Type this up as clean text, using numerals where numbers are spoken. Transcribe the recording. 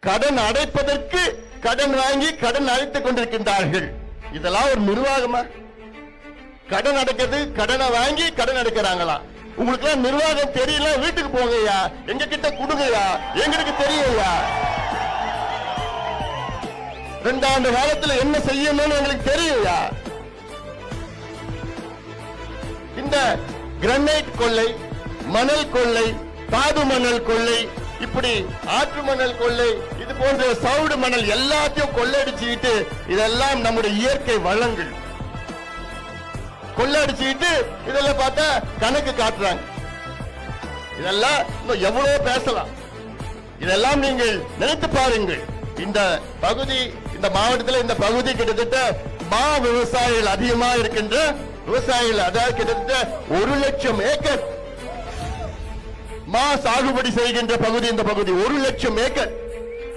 கடன் அடைப்பதற்கு கடன் வாங்கி கடன் அடைத்துக் கொண்டிருக்கின்றார்கள். இதெல்லாம் ஒரு நிர்வாகமா? கடன் அடைக்கிறது, கடனை வாங்கி கடன் அடைக்கிறாங்களா? உங்களுக்கு எல்லாம் நிர்வாகம் தெரியல, வீட்டுக்கு போங்கய்யா, எங்க கிட்ட கொடுங்கய்யா, எங்களுக்கு தெரியும்யா. 2 ஆண்டு காலத்தில் என்ன செய்யணும்னு எங்களுக்கு தெரியும்யா. இந்த கிரானைட் கொள்ளை, மணல் கொள்ளை, தாது மணல் கொள்ளை, இப்படி ஆற்று மணல் கொள்ளை, இது போன்ற சவுடு மணல் எல்லாத்தையும் கொள்ளடிச்சுக்கிட்டு, இதெல்லாம் நம்முடைய இயற்கை வளங்கள் கொள்ளடிச்சுக்கிட்டு இதெல்லாம் பார்த்தா கணக்கு காட்டுறாங்க. இதெல்லாம் எவ்வளவு பேசலாம். இதெல்லாம் நீங்கள் நினைத்து பாருங்கள். இந்த பகுதி, இந்த மாவட்டத்தில் இந்த பகுதி கிட்டத்தட்ட மா விவசாயிகள் அதிகமா இருக்கின்ற விவசாயிகள், அதாவது கிட்டத்தட்ட 1 லட்சம் ஏக்கர் மா சாகுபடி செய்கின்ற பகுதி இந்த பகுதி. 1 லட்சம் ஏக்கர்.